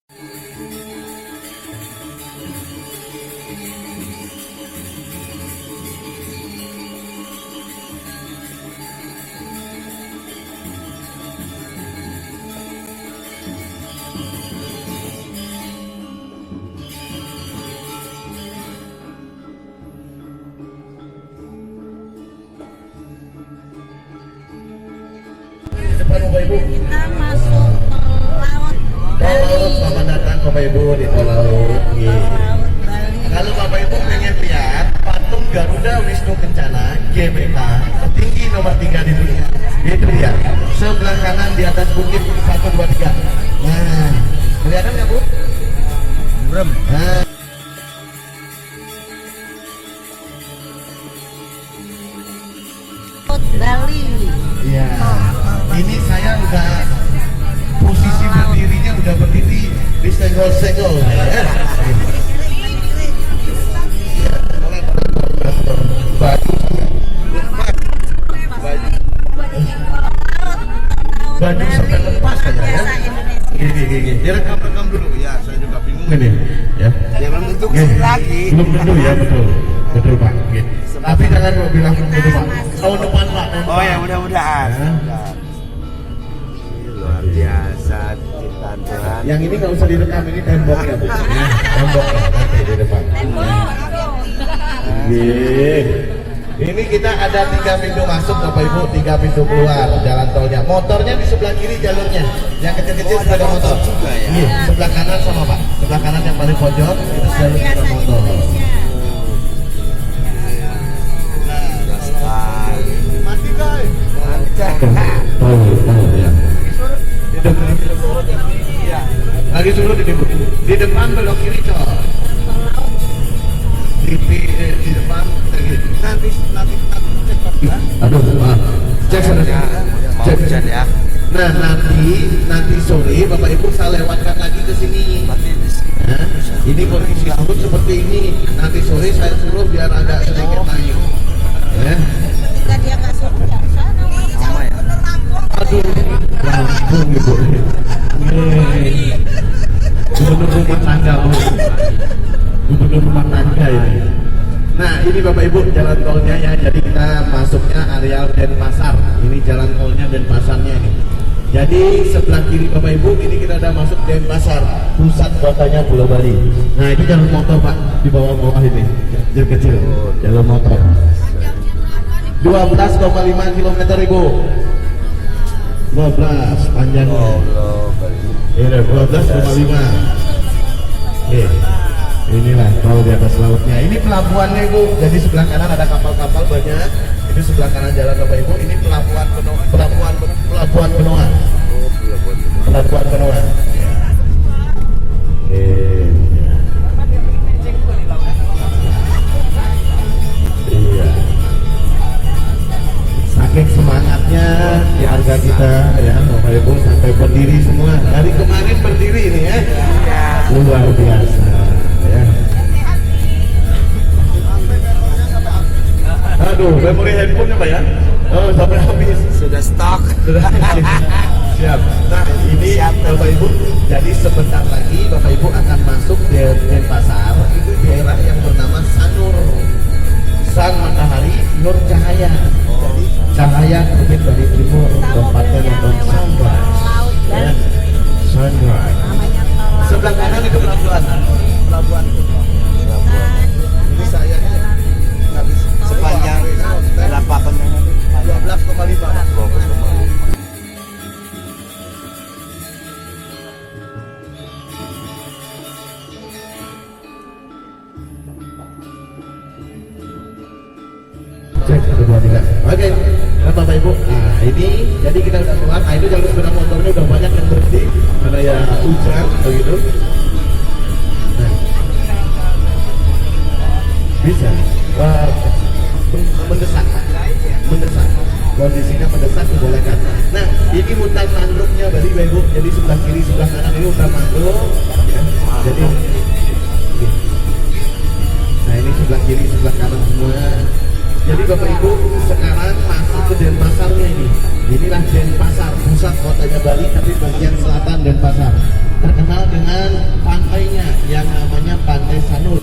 Bapak Ibu, kita masuk laut Bali. Selamat datang Bapak Ibu di Tol Laut. Laut Bali. Kalau Bapak Ibu pengen lihat patung Garuda Wisnu Kencana GBK tertinggi nomor 3 di dunia, itu dia sebelah kanan di atas bukit 1, 2, 3. Nah, kelihatan nggak Bu? Burem. Nah. Laut Bali. Iya. Ini saya udah posisi berdirinya udah berdiri di senggol-senggol ya. Baju sampai lepas aja ya. Gini. Direkam dulu ya, saya juga bingung ini ya. Jangan bentuk Gini. lagi. Belum tentu ya, betul Pak. Gini. Tapi jangan mau bilang belum tentu Pak. Tahun depan Pak. Oh ya, mudah-mudahan. Ya. Luar biasa ciptaan Tuhan. Yang ini nggak usah direkam, ini temboknya Bu. Ya, tembok nanti di depan. Ini kita ada 3 pintu masuk Bapak Ibu, 3 pintu keluar jalan tolnya. Motornya di sebelah kiri jalurnya. Yang kecil-kecil sepeda motor. juga ya? Iya, sebelah kanan sama Pak. Sebelah kanan yang paling pojok itu jalur sepeda motor. Mati guys. Tahu ya. Lagi surut di depan belok kiri coy. Di depan nanti cek. Aduh, maaf. Cek sana. Mau hujan ya. Nah, nanti sore Bapak Ibu saya lewatkan lagi ke sini. Nah, ini kondisi surut seperti ini. Nanti sore saya suruh biar agak sedikit naik. Ya. Jika dia nggak suruh ya sana. Sama ya. Aduh, langsung Ibu. Gubernur rumah tangga Bu. Gubernur rumah tangga ini. Nah, ini Bapak Ibu jalan tolnya ya. Jadi kita masuknya areal Denpasar. Ini jalan tolnya Denpasarnya ini. Jadi sebelah kiri Bapak Ibu ini kita ada masuk Denpasar, pusat kotanya Pulau Bali. Nah, ini jalur motor Pak di bawah ini. Jalur kecil, jalur motor. 12,5 km Ibu. 12 panjangnya. Ini 12,5. Inilah tol di atas lautnya. Ini pelabuhannya Ibu. Jadi sebelah kanan ada kapal-kapal banyak. Ini sebelah kanan jalan Bapak Ibu. Ini pelabuhan Benoa. Pelabuhan Benoa. Iya. Saking semangatnya di harga kita ya Bapak Ibu sampai berdiri semua. Dari kemarin berdiri ini ya. Luar biasa. Ya. Aduh, memori handphonenya Pak ya? Oh, sampai habis. Sudah stok. Siap. Nah, ini Bapak Ibu, jadi sebentar lagi Bapak Ibu akan masuk di Denpasar. Itu daerah yang bernama Sanur. San matahari, nur cahaya. Jadi cahaya terbit dari timur, tempatnya nonton sunrise. Ya. Sunrise. Sebelah kanan itu pelabuhan. Ini saya habis Sepanjang berapa panjangnya? 12,5. 12,5. Cek 1, 2, 3. Oke, Bapak Ibu. Nah, ini jadi kita udah keluar. Nah, itu jalur sepeda motornya udah banyak yang berhenti karena ya hujan begitu. Nah, bisa. Wah, mendesak. Kondisinya mendesak dibolehkan. Nah, ini hutan mangrove-nya Bali Bapak Ibu. Jadi sebelah kiri, sebelah kanan ini hutan mangrove. Ya. Jadi, nah ini sebelah kiri, sebelah kanan semua. Jadi Bapak Ibu sekarang masuk ke Denpasarnya ini. Inilah Denpasar, pusat kotanya Bali, tapi bagian selatan Denpasar. terkenal dengan pantainya yang namanya Pantai Sanur.